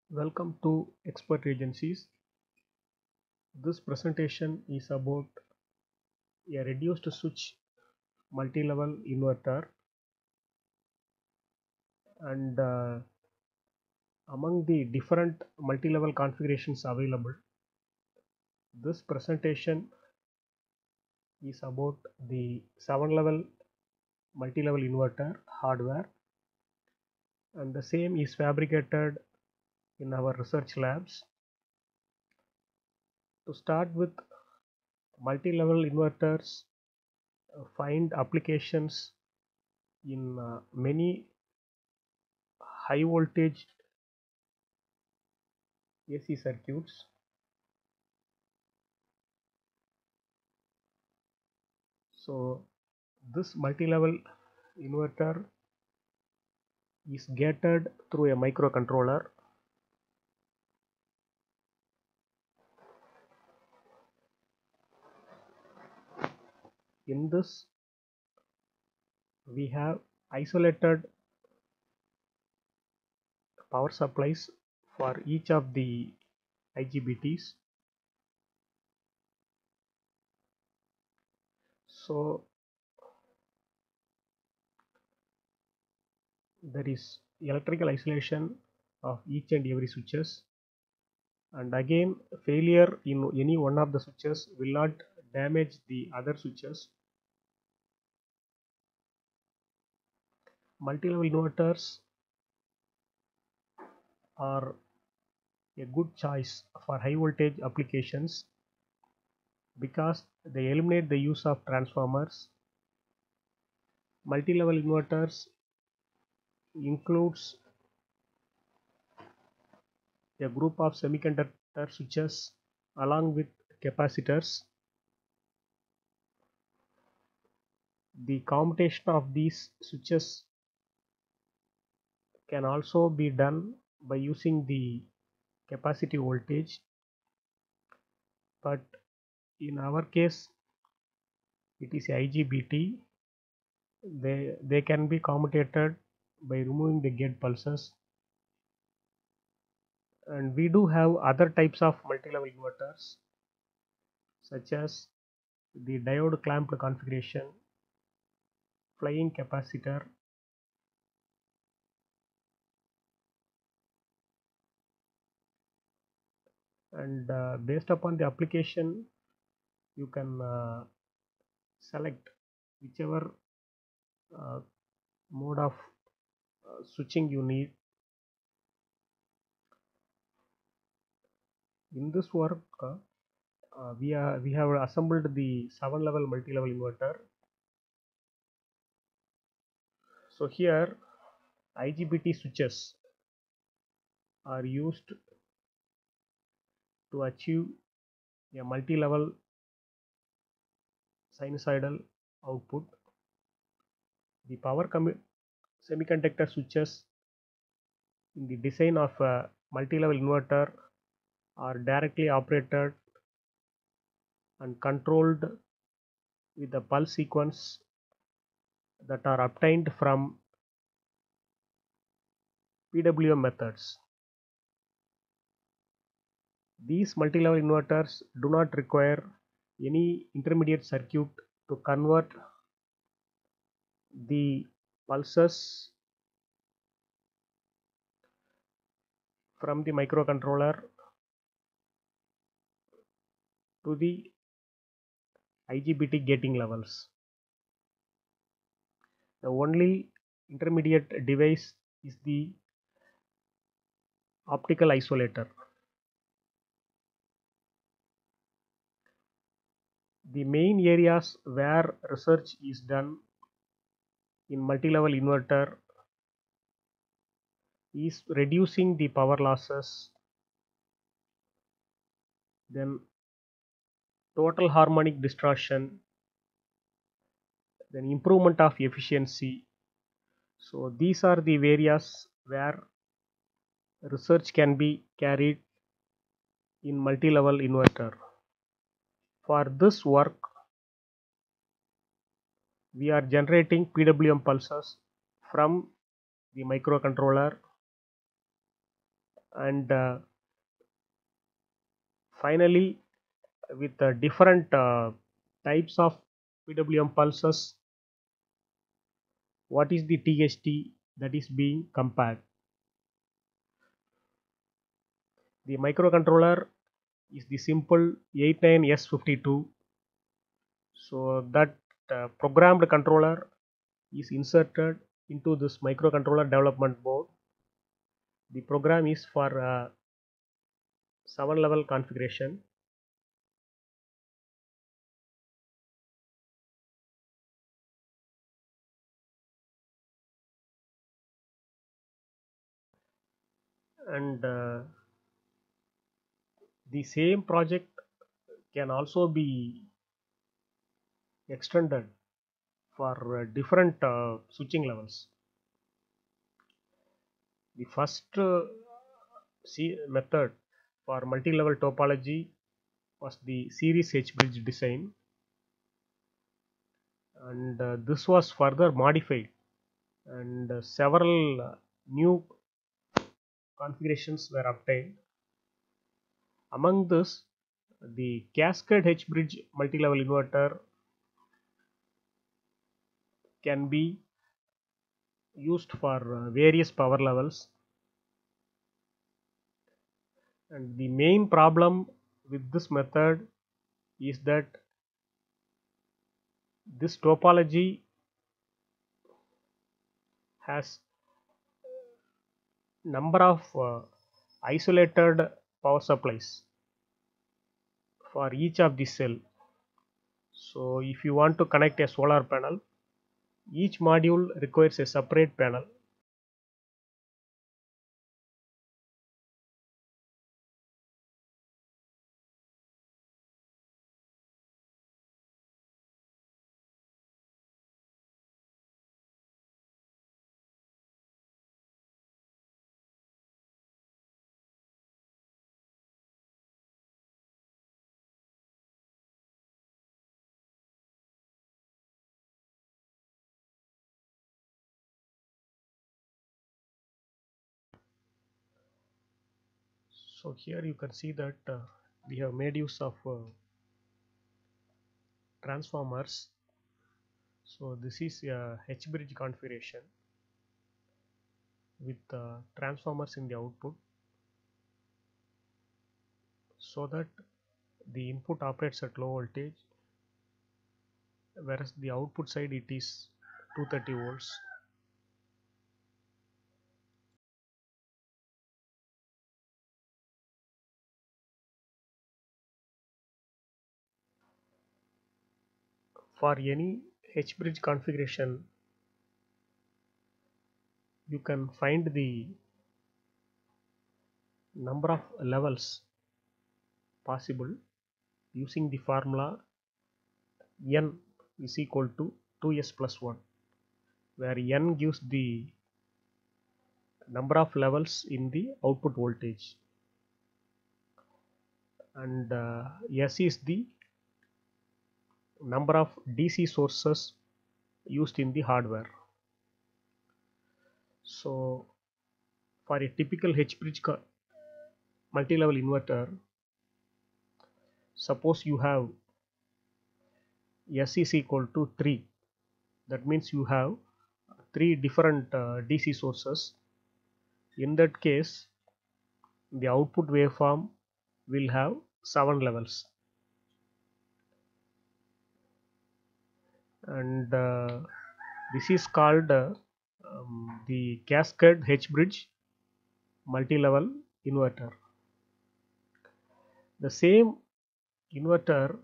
Welcome to Expert Agencies. This presentation is about a reduced switch multi-level inverter, and among the different multi-level configurations available, this presentation is about the 7-level multi-level inverter hardware, and the same is fabricated in our research labs. To start with, multi-level inverters find applications in many high voltage AC circuits. So this multi-level inverter is gated through a microcontroller. In this, we have isolated power supplies for each of the IGBTs. So there is electrical isolation of each and every switches, and again failure in any one of the switches will not damage the other switches. Multi-level inverters are a good choice for high voltage applications because they eliminate the use of transformers. Multi-level inverters includes a group of semiconductor switches along with capacitors. The combination of these switches can also be done by using the capacitive voltage, but in our case it is IGBT. They can be commutated by removing the gate pulses, and we do have other types of multi-level inverters such as the diode clamped configuration, flying capacitor, and based upon the application you can select whichever uh, mode of switching you need. In this work we have assembled the 7-level multi-level inverter. So here IGBT switches are used to achieve a multi-level sinusoidal output. The semiconductor switches in the design of a multi-level inverter are directly operated and controlled with the pulse sequence that are obtained from PWM methods. These multi-level inverters do not require any intermediate circuit to convert the pulses from the microcontroller to the IGBT gating levels. The only intermediate device is the optical isolator. The main areas where research is done in multi-level inverter is reducing the power losses, then total harmonic distortion, then improvement of efficiency. So these are the areas where research can be carried in multi-level inverter. For this work we are generating PWM pulses from the microcontroller and finally with different types of PWM pulses, what is the THT that is being compared. The microcontroller is the simple 89S52. So that programmed controller is inserted into this microcontroller development board. The program is for 7-level configuration, and the same project can also be extended for different switching levels. The first method for multi-level topology was the series H-bridge design, and this was further modified, and several new configurations were obtained. Among this, the cascade H-bridge multi-level inverter can be used for various power levels, and the main problem with this method is that this topology has number of isolated power supplies for each of the cell. So if you want to connect a solar panel, each module requires a separate panel. So here you can see that we have made use of transformers. So this is a H-bridge configuration with transformers in the output, so that the input operates at low voltage, whereas the output side it is 230 volts. For any H-bridge configuration, you can find the number of levels possible using the formula n is equal to 2s plus 1, where n gives the number of levels in the output voltage, and s is the number of DC sources used in the hardware. So for a typical H-bridge multi-level inverter, suppose you have S is equal to 3, that means you have 3 different DC sources. In that case, the output waveform will have 7 levels, and this is called the cascade H-bridge multi-level inverter. The same inverter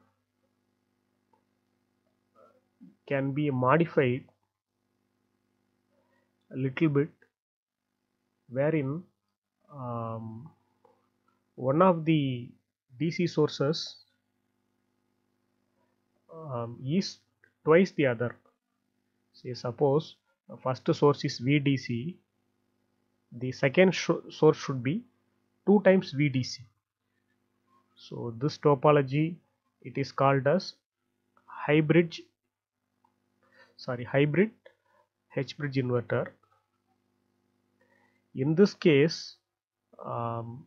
can be modified a little bit, wherein um, one of the DC sources is twice the other. Say suppose first source is VDC, the second source should be 2 times VDC. So this topology, it is called as hybrid H-bridge inverter. In this case,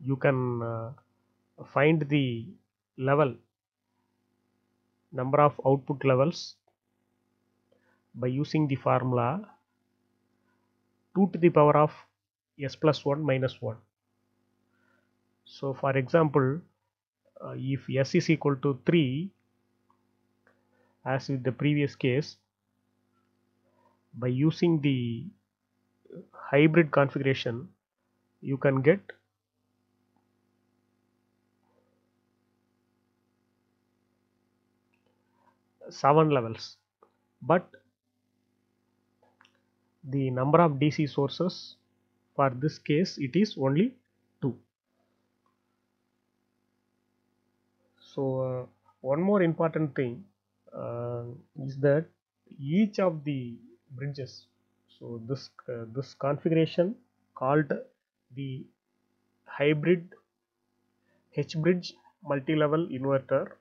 you can find the number of output levels by using the formula 2 to the power of s plus 1 minus 1. So for example, if s is equal to 3, as with the previous case, by using the hybrid configuration you can get 7 levels, but the number of DC sources for this case it is only 2. So one more important thing is that each of the bridges, so this configuration called the hybrid H bridge multi-level inverter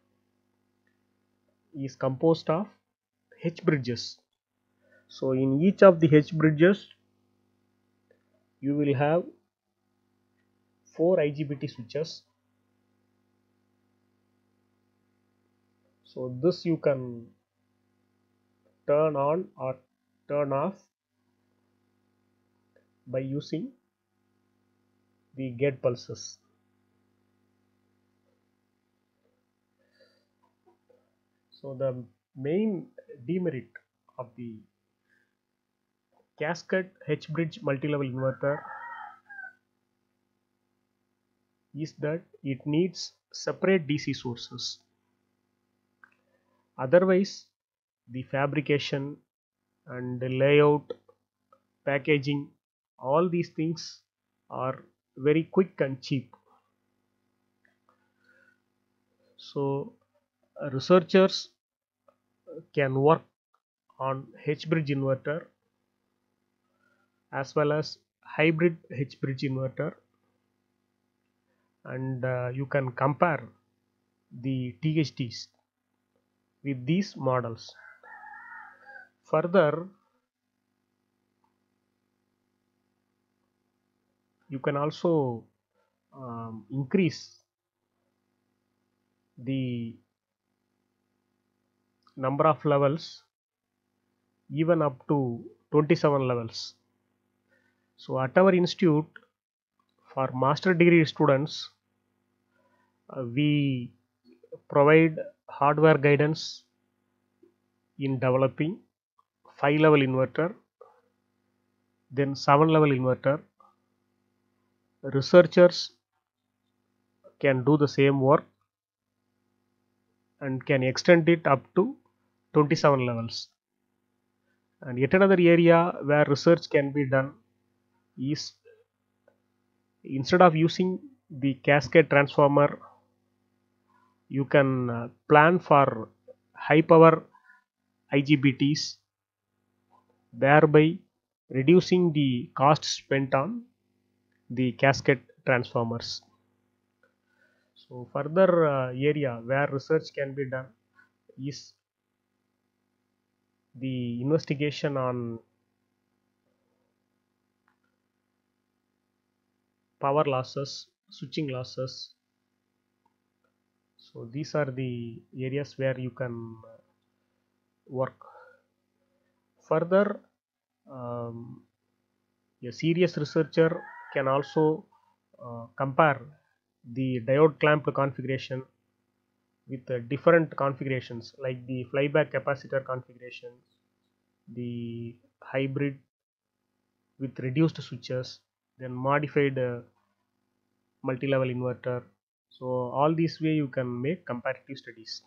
is composed of H bridges. So in each of the H bridges you will have 4 IGBT switches. So this you can turn on or turn off by using the gate pulses. So the main demerit of the cascade H bridge multi-level inverter is that it needs separate DC sources. Otherwise the fabrication and the layout, packaging, all these things are very quick and cheap. So researchers can work on H bridge inverter as well as hybrid H bridge inverter, and you can compare the THDs with these models. Further, you can also increase the number of levels even up to 27 levels. So at our institute, for master degree students, we provide hardware guidance in developing 5 level inverter, then 7 level inverter. Researchers can do the same work and can extend it up to 27 levels. And yet another area where research can be done is, instead of using the cascade transformer, you can plan for high power IGBTs, thereby reducing the cost spent on the cascade transformers. So further area where research can be done is the investigation on power losses, switching losses. So these are the areas where you can work. Further, a serious researcher can also compare the diode clamped configuration with different configurations like the flyback capacitor configuration, the hybrid with reduced switches, then modified multi-level inverter. So all these way you can make comparative studies.